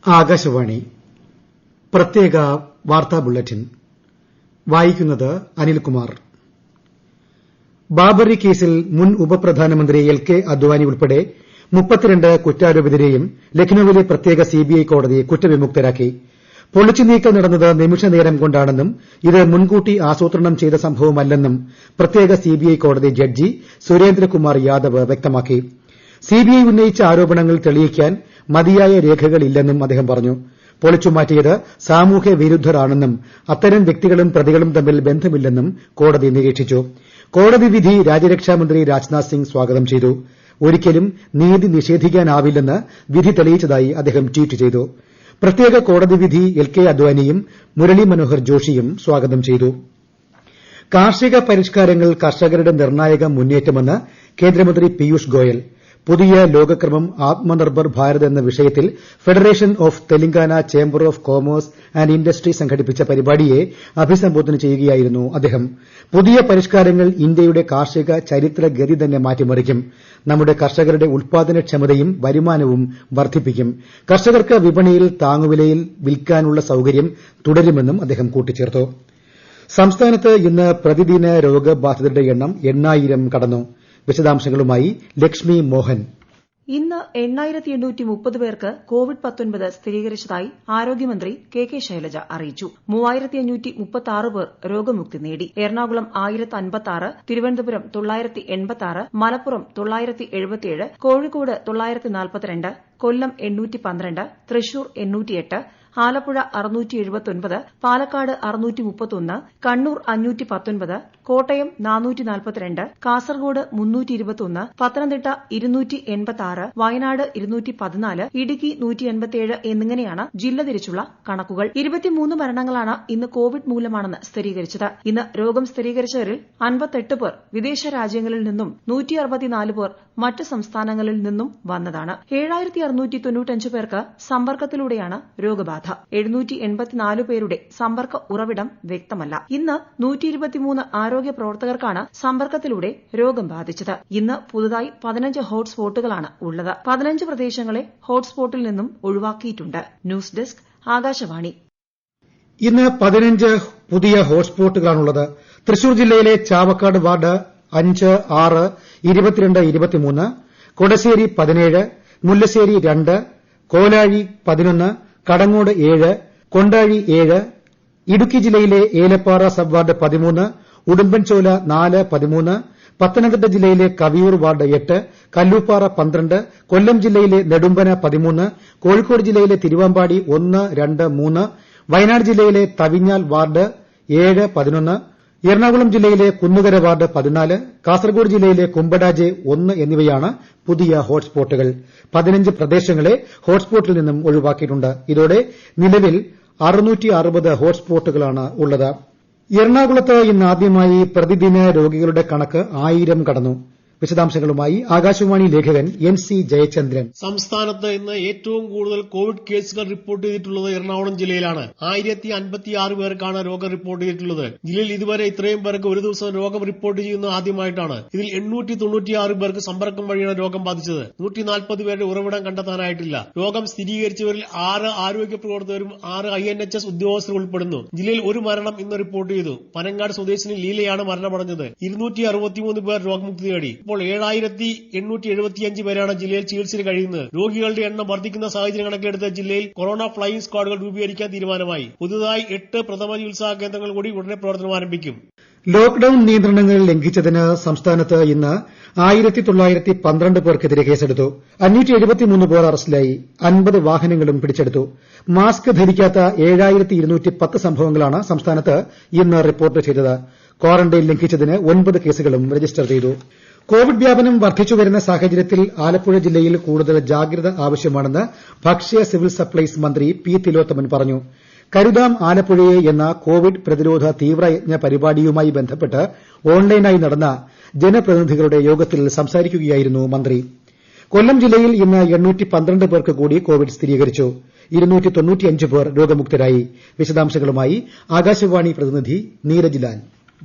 ആകാശവാണി പ്രത്യേക വാർത്താ ബുള്ളറ്റിൻ വായിക്കുന്നത് അനിൽകുമാർ. ബാബറി കേസിൽ മുൻ ഉപപ്രധാനമന്ത്രി എൽ.കെ. അദ്വാനി ഉൾപ്പെടെ 32 കുറ്റാരോപിതരെയും ലക്നൌവിലെ പ്രത്യേക സിബിഐ കോടതി കുറ്റവിമുക്തരാക്കി. പൊളിച്ചുനീക്കൽ നടന്നത് നിമിഷനേരം കൊണ്ടാണെന്നും ഇത് മുൻകൂട്ടി ആസൂത്രണം ചെയ്ത സംഭവമല്ലെന്നും പ്രത്യേക സിബിഐ കോടതി ജഡ്ജി സുരേന്ദ്രകുമാർ യാദവ് വ്യക്തമാക്കി. സിബിഐ ഉന്നയിച്ച ആരോപണങ്ങൾ തെളിയിക്കാൻ മതിയായ രേഖകളില്ലെന്നും അദ്ദേഹം പറഞ്ഞു. പൊളിച്ചുമാറ്റിയത് സാമൂഹ്യ വിരുദ്ധർ ആണെന്നും അത്തരം വ്യക്തികളും പ്രതികളും തമ്മിൽ ബന്ധമില്ലെന്നും കോടതി നിരീക്ഷിച്ചു. കോടതി വിധി രാജ്യരക്ഷാമന്ത്രി രാജ്നാഥ് സിംഗ് സ്വാഗതം ചെയ്തു. ഒരിക്കലും നീതി നിഷേധിക്കാനാവില്ലെന്ന് വിധി തെളിയിച്ചതായി അദ്ദേഹം ട്വീറ്റ് ചെയ്തു. പ്രത്യേക കോടതി വിധി എൽ.കെ. അദ്വാനിയും മുരളി മനോഹർ ജോഷിയും സ്വാഗതം ചെയ്തു. കാർഷിക പരിഷ്കാരങ്ങൾ കർഷകരുടെ നിർണായക മുന്നേറ്റമെന്ന് കേന്ദ്രമന്ത്രി പീയൂഷ് ഗോയൽ. പുതിയ ലോകക്രമം ആത്മനിർഭർ ഭാരത് എന്ന വിഷയത്തിൽ federation of Telangana chamber of commerce and industry സംഘടിപ്പിച്ച പരിപാടിയെ അഭിസംബോധന ചെയ്യുകയായിരുന്നു അദ്ദേഹം. പുതിയ പരിഷ്കാരങ്ങൾ ഇന്ത്യയുടെ കാർഷിക ചരിത്രഗതി തന്നെ മാറ്റിമറിക്കും. നമ്മുടെ കർഷകരുടെ ഉൽപാദനക്ഷമതയും വരുമാനവും വർദ്ധിപ്പിക്കും. കർഷകർക്ക് വിപണിയിൽ താങ്ങുവിലയിൽ വിൽക്കാനുള്ള സൌകര്യം തുടരുമെന്നും അദ്ദേഹം കൂട്ടിച്ചേർത്തു. സംസ്ഥാനത്ത് ഇന്ന് പ്രതിദിന രോഗബാധിതരുടെ എണ്ണം 8000 കടന്നു. വിശദാംശങ്ങളുമായി ലക്ഷ്മി മോഹൻ. ഇന്ന് 8830 പേർക്ക് കോവിഡ്-19 സ്ഥിരീകരിച്ചതായി ആരോഗ്യമന്ത്രി കെ ശൈലജ അറിയിച്ചു. 3536 പേർ രോഗമുക്തി നേടി. എറണാകുളം 1056, തിരുവനന്തപുരം 986, മലപ്പുറം 977, കോഴിക്കോട് 942, കൊല്ലം 812, തൃശൂർ 808, ആലപ്പുഴ 679, പാലക്കാട് 631, കണ്ണൂർ 519, കോട്ടയം 442, കാസർഗോഡ് 321, പത്തനംതിട്ട 286, വയനാട് 214, ഇടുക്കി 187 എന്നിങ്ങനെയാണ് ജില്ല തിരിച്ചുള്ള കണക്കുകൾ. 23 മരണങ്ങളാണ് ഇന്ന് കോവിഡ് മൂലമാണെന്ന് സ്ഥിരീകരിച്ചത്. ഇന്ന് രോഗം സ്ഥിരീകരിച്ചവരിൽ 58 പേർ വിദേശ രാജ്യങ്ങളിൽ നിന്നും 164 പേർ മറ്റ് സംസ്ഥാനങ്ങളിൽ നിന്നും വന്നതാണ്. 7695 പേർക്ക് സമ്പർക്കത്തിലൂടെയാണ് രോഗബാധ. 784 പേരുടെ സമ്പർക്ക ഉറവിടം വ്യക്തമല്ല. ഇന്ന് 123 ആരോഗ്യ പ്രവർത്തകർക്കാണ് സമ്പർക്കത്തിലൂടെ രോഗം ബാധിച്ചത്. ഇന്ന് പുതുതായി 15 ഹോട്ട്സ്പോട്ടുകളാണ് ഉള്ളത്. 15 പ്രദേശങ്ങളെ ഹോട്ട്സ്പോട്ടിൽ നിന്നും ഒഴിവാക്കിയിട്ടുണ്ട്. News desk Akashvani. ഇന്ന് 15 പുതിയ ഹോട്ട്സ്പോട്ടുകളാണുള്ളത്. തൃശൂർ ജില്ലയിലെ ചാവക്കാട് വാർഡ് 5, 6, 22, 23, കൊടശ്ശേരി 17, മുല്ലശ്ശേരി 2, കോലാഴി 11, കടങ്ങോട് 7, കൊണ്ടാഴി 7, ഇടുക്കി ജില്ലയിലെ ഏലപ്പാറ സബ് വാർഡ് 13, ഉടുമ്പൻചോല 4, 13, പത്തനംതിട്ട ജില്ലയിലെ കവിയൂർ വാർഡ് 8, കല്ലൂപ്പാറ 12, കൊല്ലം ജില്ലയിലെ നെടുമ്പന 13, കോഴിക്കോട് ജില്ലയിലെ തിരുവമ്പാടി 1, 2, 3, വയനാട് ജില്ലയിലെ തവിഞ്ഞാൽ വാർഡ് 7, 11, എറണാകുളം ജില്ലയിലെ കുന്നുകര വാർഡ് 14, കാസർഗോഡ് ജില്ലയിലെ കുമ്പടാജെ 1 എന്നിവയാണ് പുതിയ ഹോട്ട്സ്പോട്ടുകൾ. 15 പ്രദേശങ്ങളെ ഹോട്ട്സ്പോട്ടിൽ നിന്നും ഒഴിവാക്കിയിട്ടുണ്ട്. ഇതോടെ നിലവിൽ 660 ഹോട്ട്സ്പോട്ടുകളാണ് ഉള്ളത്. എറണാകുളത്ത് ഇന്നാദ്യമായി പ്രതിദിന രോഗികളുടെ കണക്ക് 1000 കടന്നു. വിശദാംശങ്ങളുമായി ആകാശവാണി ലേഖകൻ എൻ.സി. ജയചന്ദ്രൻ. സംസ്ഥാനത്ത് ഇന്ന് ഏറ്റവും കൂടുതൽ കോവിഡ് കേസുകൾ റിപ്പോർട്ട് ചെയ്തിട്ടുള്ളത് എറണാകുളം ജില്ലയിലാണ്. 1056 പേർക്കാണ് രോഗം റിപ്പോർട്ട് ചെയ്തിട്ടുള്ളത്. ജില്ലയിൽ ഇതുവരെ ഇത്രയും പേർക്ക് ഒരു ദിവസം രോഗം റിപ്പോർട്ട് ചെയ്യുന്നത് ആദ്യമായിട്ടാണ്. ഇതിൽ 896 പേർക്ക് സമ്പർക്കം വഴിയാണ് രോഗം ബാധിച്ചത്. 140 പേരുടെ ഉറവിടം കണ്ടെത്താനായിട്ടില്ല. രോഗം സ്ഥിരീകരിച്ചവരിൽ 6 ആരോഗ്യ പ്രവർത്തകരും 6 INHS ഉദ്യോഗസ്ഥരും ഉൾപ്പെടുന്നു. ജില്ലയിൽ ഒരു മരണം ഇന്ന് റിപ്പോർട്ട് ചെയ്തു. പനങ്ങാട് സ്വദേശിനി ലീലയാണ് മരണമടഞ്ഞത്. 263 പേർ രോഗമുക്തി നേടി. ഇപ്പോൾ 7875 പേരാണ് ജില്ലയിൽ ചികിത്സയിൽ കഴിയുന്നത്. രോഗികളുടെ എണ്ണം വർദ്ധിക്കുന്ന സാഹചര്യം കണക്കിലെടുത്ത് ജില്ലയിൽ കൊറോണ ഫ്ലൈയിംഗ് സ്ക്വാഡുകൾ രൂപീകരിക്കാൻ തീരുമാനമായി. പുതുതായി 8 പ്രഥമ ചികിത്സാ കേന്ദ്രങ്ങൾ കൂടി ഉടനെ പ്രവർത്തനം ആരംഭിക്കും. ലോക്ഡൌൺ നിയന്ത്രണങ്ങൾ ലംഘിച്ചതിന് സംസ്ഥാനത്ത് ഇന്ന് 1912 പേർക്കെതിരെ കേസെടുത്തു. 573 പേർ അറസ്റ്റിലായി. 50 വാഹനങ്ങളും പിടിച്ചെടുത്തു. മാസ്ക് ധരിക്കാത്ത 7210 സംഭവങ്ങളാണ് സംസ്ഥാനത്ത് ഇന്ന് റിപ്പോർട്ട് ചെയ്തത്. ക്വാറന്റൈൻ ലംഘിച്ചതിന് 9 കേസുകളും രജിസ്റ്റർ ചെയ്തു. കോവിഡ് വ്യാപനം വർദ്ധിച്ചുവരുന്ന സാഹചര്യത്തിൽ ആലപ്പുഴ ജില്ലയിൽ കൂടുതൽ ജാഗ്രത ആവശ്യമാണെന്ന് ഭക്ഷ്യ സിവിൽ സപ്ലൈസ് മന്ത്രി പി. തിലോത്തമൻ പറഞ്ഞു. കരുതാം ആലപ്പുഴയെ എന്ന കോവിഡ് പ്രതിരോധ തീവ്രയജ്ഞ പരിപാടിയുമായി ബന്ധപ്പെട്ട് ഓൺലൈനായി നടന്ന ജനപ്രതിനിധികളുടെ യോഗത്തിൽ സംസാരിക്കുകയായിരുന്നു മന്ത്രി. കൊല്ലം ജില്ലയിൽ ഇന്ന് 812 പേർക്ക് കൂടി കോവിഡ് സ്ഥിരീകരിച്ചു. 295 പേർ രോഗമുക്തരായി. വിശദാംശങ്ങളുമായി ആകാശവാണി പ്രതിനിധി നീരജ് ലാൽ.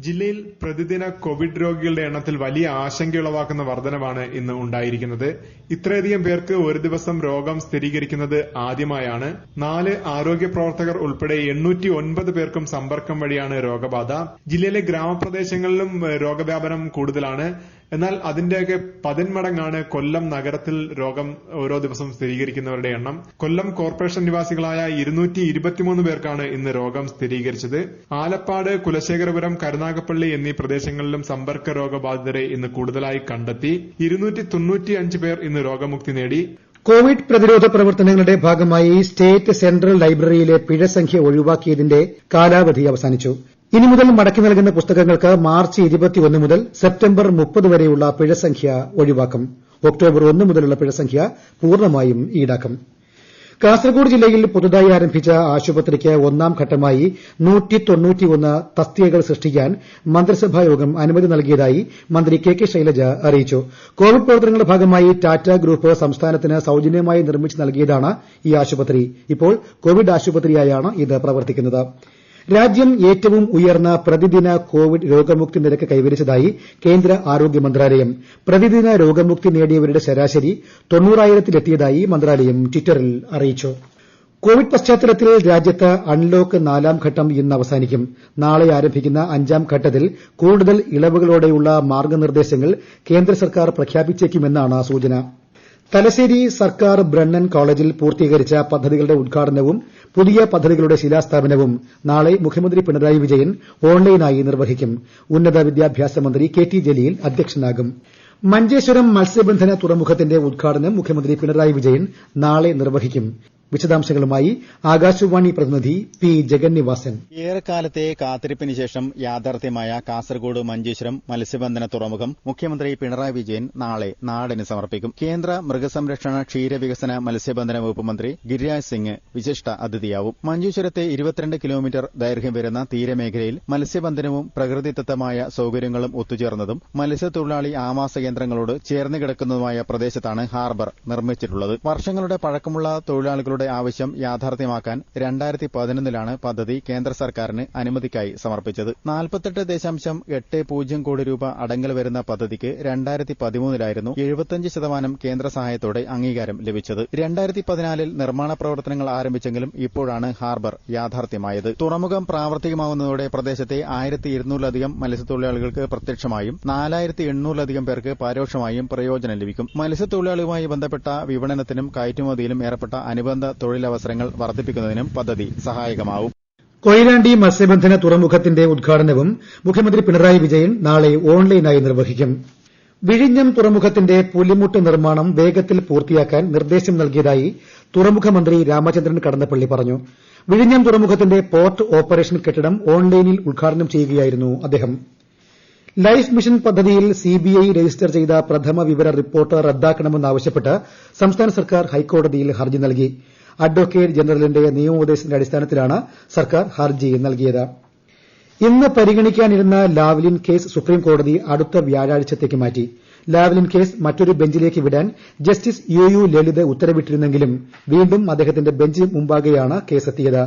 ജില്ലയിൽ പ്രതിദിന കോവിഡ് രോഗികളുടെ എണ്ണത്തിൽ വലിയ ആശങ്കയുളവാക്കുന്ന വർധനവാണ് ഇന്ന് ഉണ്ടായിരിക്കുന്നത്. ഇത്രയധികം പേർക്ക് ഒരു ദിവസം രോഗം സ്ഥിരീകരിക്കുന്നത് ആദ്യമായാണ്. 4 ആരോഗ്യ പ്രവർത്തകർ ഉൾപ്പെടെ 809 പേർക്കും സമ്പർക്കം വഴിയാണ് രോഗബാധ. ജില്ലയിലെ ഗ്രാമപ്രദേശങ്ങളിലും രോഗവ്യാപനം കൂടുതലാണ്. എന്നാൽ അതിന്റെയൊക്കെ 10 മടങ്ങാണ് കൊല്ലം നഗരത്തിൽ രോഗം ഓരോ ദിവസം സ്ഥിരീകരിക്കുന്നവരുടെ എണ്ണം. കൊല്ലം കോർപ്പറേഷൻ നിവാസികളായ 223 പേർക്കാണ് ഇന്ന് രോഗം സ്ഥിരീകരിച്ചത്. ആലപ്പാട്, കുലശേഖരപുരം, കരുനാഗപ്പള്ളി എന്നീ പ്രദേശങ്ങളിലും സമ്പർക്ക രോഗബാധിതരെ ഇന്ന് കൂടുതലായി കണ്ടെത്തി. 295 പേർ ഇന്ന് രോഗമുക്തി നേടി. കോവിഡ് പ്രതിരോധ പ്രവർത്തനങ്ങളുടെ ഭാഗമായി സ്റ്റേറ്റ് സെൻട്രൽ ലൈബ്രറിയിലെ പിഴസംഖ്യ ഒഴിവാക്കിയതിന്റെ കാലാവധി അവസാനിച്ചു. ഇനി മുതൽ മടക്കി നൽകുന്ന പുസ്തകങ്ങൾക്ക് മാർച്ച് 21 മുതൽ സെപ്റ്റംബർ 30 വരെയുള്ള പിഴസംഖ്യ ഒഴിവാക്കും. ഒക്ടോബർ 1 മുതലുള്ള പിഴസംഖ്യ പൂർണ്ണമായും ഈടാക്കും. കാസർഗോഡ് ജില്ലയിൽ പുതുതായി ആരംഭിച്ച ആശുപത്രിക്ക് ഒന്നാം ഘട്ടമായി 191 തസ്തികകൾ സൃഷ്ടിക്കാൻ മന്ത്രിസഭായോഗം അനുമതി നൽകിയതായി മന്ത്രി കെ ശൈലജ അറിയിച്ചു. കോവിഡ് പ്രവർത്തനങ്ങളുടെ ഭാഗമായി ടാറ്റ ഗ്രൂപ്പ് സംസ്ഥാനത്തിന് സൌജന്യമായി നിർമ്മിച്ചു നൽകിയതാണ് ഈ ആശുപത്രി. ഇപ്പോൾ കോവിഡ് ആശുപത്രിയായാണ് ഇത് പ്രവർത്തിക്കുന്നത്. രാജ്യം ഏറ്റവും ഉയർന്ന പ്രതിദിന കോവിഡ് രോഗമുക്തി നിരക്ക് കൈവരിച്ചതായി കേന്ദ്ര ആരോഗ്യ മന്ത്രാലയം. പ്രതിദിന രോഗമുക്തി നേടിയവരുടെ ശരാശരി 90,000-ലെത്തിയതായി മന്ത്രാലയം ട്വിറ്ററിൽ അറിയിച്ചു. കോവിഡ് പശ്ചാത്തലത്തിൽ രാജ്യത്ത് അൺലോക്ക് 4ാം ഘട്ടം ഇന്ന് അവസാനിക്കും. നാളെ ആരംഭിക്കുന്ന 5ാം ഘട്ടത്തിൽ കൂടുതൽ ഇളവുകളോടെയുള്ള മാർഗ്ഗനിർദ്ദേശങ്ങൾ കേന്ദ്ര സർക്കാർ പ്രഖ്യാപിച്ചേക്കുമെന്നാണ് സൂചന. തലശ്ശേരി സർക്കാർ ബ്രണ്ണൻ കോളേജിൽ പൂർത്തീകരിച്ച പദ്ധതികളുടെ ഉദ്ഘാടനവും പുതിയ പദ്ധതികളുടെ ശിലാസ്ഥാപനവും നാളെ മുഖ്യമന്ത്രി പിണറായി വിജയൻ ഓൺലൈനായി നിർവഹിക്കും. ഉന്നത വിദ്യാഭ്യാസ മന്ത്രി കെ ടി ജലീൽ അധ്യക്ഷനാകും. മഞ്ചേശ്വരം മത്സ്യബന്ധന തുറമുഖത്തിന്റെ ഉദ്ഘാടനം മുഖ്യമന്ത്രി പിണറായി വിജയൻ നാളെ നിർവഹിക്കും. വിശദാംശങ്ങളുമായി ആകാശവാണി പ്രതിനിധി പി ജഗന്നിവാസൻ. ഏറെക്കാലത്തെ കാത്തിരിപ്പിന് ശേഷം യാഥാർത്ഥ്യമായ കാസർഗോഡ് മഞ്ചേശ്വരം മത്സ്യബന്ധന തുറമുഖം മുഖ്യമന്ത്രി പിണറായി വിജയൻ നാളെ നാടിന് സമർപ്പിക്കും. കേന്ദ്ര മൃഗസംരക്ഷണ ക്ഷീരവികസന മത്സ്യബന്ധന വകുപ്പ് മന്ത്രി ഗിരിരാജ് സിംഗ് വിശിഷ്ട അതിഥിയാവും. മഞ്ചേശ്വരത്തെ 22 കിലോമീറ്റർ ദൈർഘ്യം വരുന്ന തീരമേഖലയിൽ മത്സ്യബന്ധനവും പ്രകൃതിദത്തമായ സൌകര്യങ്ങളും ഒത്തുചേർന്നതും മത്സ്യത്തൊഴിലാളി ആവാസ കേന്ദ്രങ്ങളോട് ചേർന്ന് കിടക്കുന്നതുമായ പ്രദേശത്താണ് ഹാർബർ നിർമ്മിച്ചിട്ടുള്ളത്. വർഷങ്ങളുടെ പഴക്കമുള്ള തൊഴിലാളികളുടെ ആവശ്യം യാഥാർത്ഥ്യമാക്കാൻ 2011 പദ്ധതി കേന്ദ്ര സർക്കാരിന് അനുമതിക്കായി സമർപ്പിച്ചത്. 48.80 കോടി രൂപ അടങ്കൽ വരുന്ന പദ്ധതിക്ക് 2013 75% കേന്ദ്ര സഹായത്തോടെ അംഗീകാരം ലഭിച്ചത്. 2014 നിർമ്മാണ പ്രവർത്തനങ്ങൾ ആരംഭിച്ചെങ്കിലും ഇപ്പോഴാണ് ഹാർബർ യാഥാർത്ഥ്യമായത്. തുറമുഖം പ്രാവർത്തികമാവുന്നതോടെ പ്രദേശത്തെ 1200-ലധികം മത്സ്യത്തൊഴിലാളികൾക്ക് പ്രത്യക്ഷമായും 4800-ലധികം പേർക്ക് പരോക്ഷമായും പ്രയോജനം ലഭിക്കും. മത്സ്യത്തൊഴിലാളികളുമായി ബന്ധപ്പെട്ട വിപണനത്തിനും കയറ്റുമതിയിലും ഏർപ്പെട്ട അനുബന്ധ തൊഴിലവസരങ്ങൾ വർദ്ധിപ്പിക്കുന്നതിനും പദ്ധതി സഹായകമാവും. കൊയിലാണ്ടി മത്സ്യബന്ധന തുറമുഖത്തിന്റെ ഉദ്ഘാടനവും മുഖ്യമന്ത്രി പിണറായി വിജയൻ നാളെ ഓൺലൈനായി നിർവഹിക്കും. വിഴിഞ്ഞം തുറമുഖത്തിന്റെ പുലിമുട്ട് നിർമ്മാണം വേഗത്തിൽ പൂർത്തിയാക്കാൻ നിർദ്ദേശം നൽകിയതായി തുറമുഖ മന്ത്രി രാമചന്ദ്രൻ കടന്നപ്പള്ളി പറഞ്ഞു. വിഴിഞ്ഞം തുറമുഖത്തിന്റെ പോർട്ട് ഓപ്പറേഷൻ കെട്ടിടം ഓൺലൈനിൽ ഉദ്ഘാടനം ചെയ്യുകയായിരുന്നു അദ്ദേഹം. ലൈഫ് മിഷൻ പദ്ധതിയിൽ സിബിഐ രജിസ്റ്റർ ചെയ്ത പ്രഥമ വിവര റിപ്പോർട്ട് റദ്ദാക്കണമെന്നാവശ്യപ്പെട്ട് സംസ്ഥാന സർക്കാർ ഹൈക്കോടതിയിൽ ഹർജി നൽകി. അഡ്വക്കേറ്റ് ജനറലിന്റെ നിയമോപദേശത്തിന്റെ അടിസ്ഥാനത്തിലാണ് സർക്കാർ ഹർജി നൽകിയത്. ഇന്ന് പരിഗണിക്കാനിരുന്ന ലാവ്ലിൻ കേസ് സുപ്രീംകോടതി അടുത്ത വ്യാഴാഴ്ചത്തേക്ക് മാറ്റി. ലാവ്ലിൻ കേസ് മറ്റൊരു ബെഞ്ചിലേക്ക് വിടാൻ ജസ്റ്റിസ് യു ലളിത് ഉത്തരവിട്ടിരുന്നെങ്കിലും വീണ്ടും അദ്ദേഹത്തിന്റെ ബെഞ്ച് മുമ്പാകെയാണ് കേസെത്തിയത്.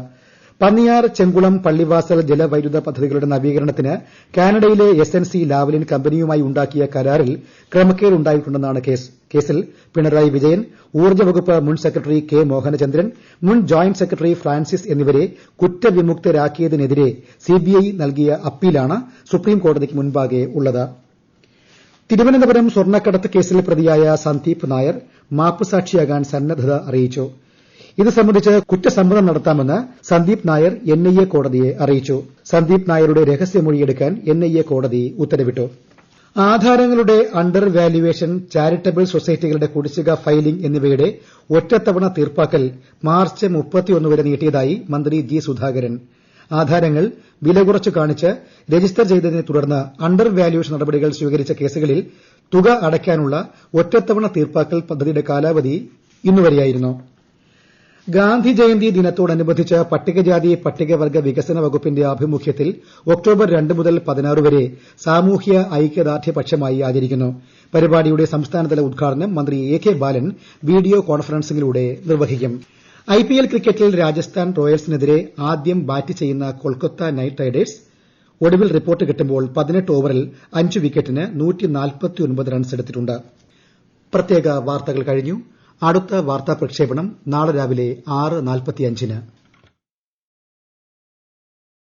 പന്നിയാർ, ചെങ്കുളം, പള്ളിവാസൽ ജലവൈദ്യുത പദ്ധതികളുടെ നവീകരണത്തിന് കാനഡയിലെ SNC ലാവ്ലിൻ കമ്പനിയുമായി ഉണ്ടാക്കിയ കരാറിൽ ക്രമക്കേടുണ്ടായിട്ടുണ്ടെന്നാണ് കേസ്. കേസിൽ പിണറായി വിജയൻ, ഊർജ്ജ വകുപ്പ് മുൻ സെക്രട്ടറി കെ മോഹനചന്ദ്രൻ, മുൻ ജോയിന്റ് സെക്രട്ടറി ഫ്രാൻസിസ് എന്നിവരെ കുറ്റവിമുക്തരാക്കിയതിനെതിരെ സിബിഐ നൽകിയ അപ്പീലാണ് സുപ്രീംകോടതിക്ക് മുൻപാകെ ഉള്ളത്. തിരുവനന്തപുരം സ്വർണ്ണക്കടത്ത് കേസിൽ പ്രതിയായ സന്ദീപ് നായർ മാപ്പുസാക്ഷിയാകാൻ സന്നദ്ധത അറിയിച്ചു. ഇത് സംബന്ധിച്ച് കുറ്റസമ്മതം നടത്താമെന്ന് സന്ദീപ് നായർ NIA കോടതിയെ അറിയിച്ചു. സന്ദീപ് നായരുടെ രഹസ്യമൊഴിയെടുക്കാൻ NIA കോടതി ഉത്തരവിട്ടു. ആധാരങ്ങളുടെ അണ്ടർ വാല്യുവേഷൻ, ചാരിറ്റബിൾ സൊസൈറ്റികളുടെ കുടിശ്ശിക ഫയലിംഗ് എന്നിവയുടെ ഒറ്റത്തവണ തീർപ്പാക്കൽ മാർച്ച് 31 വരെ നീട്ടിയതായി മന്ത്രി ജി സുധാകരൻ. ആധാരങ്ങൾ വില കുറച്ചു കാണിച്ച് രജിസ്റ്റർ ചെയ്തതിനെ തുടർന്ന് അണ്ടർ വാല്യുവേഷൻ നടപടികൾ സ്വീകരിച്ച കേസുകളിൽ തുക അടയ്ക്കാനുള്ള ഒറ്റത്തവണ തീർപ്പാക്കൽ പദ്ധതിയുടെ കാലാവധി ഇന്നുവരെയായിരുന്നു. ഗാന്ധി ജയന്തി ദിനത്തോടനുബന്ധിച്ച് പട്ടികജാതി പട്ടികവർഗ വികസന വകുപ്പിന്റെ ആഭിമുഖ്യത്തിൽ ഒക്ടോബർ 2 മുതൽ 16 വരെ സാമൂഹ്യ ഐക്യദാർഢ്യപക്ഷമായി ആചരിക്കുന്നു. പരിപാടിയുടെ സംസ്ഥാനതല ഉദ്ഘാടനം മന്ത്രി AK ബാലൻ വീഡിയോ കോൺഫറൻസിംഗിലൂടെ നിർവഹിക്കും. IPL ക്രിക്കറ്റിൽ രാജസ്ഥാൻ റോയൽസിനെതിരെ ആദ്യം ബാറ്റ് ചെയ്യുന്ന കൊൽക്കത്ത നൈറ്റ് റൈഡേഴ്സ് ഒടുവിൽ റിപ്പോർട്ട് കിട്ടുമ്പോൾ 18 ഓവറിൽ 5 വിക്കറ്റിന് 149 റൺസ് എടുത്തിട്ടുണ്ട്. പ്രത്യേക വാർത്തകൾ കഴിഞ്ഞു. അടുത്ത വാർത്താ പ്രക്ഷേപണം നാളെ രാവിലെ 6:45-ന്.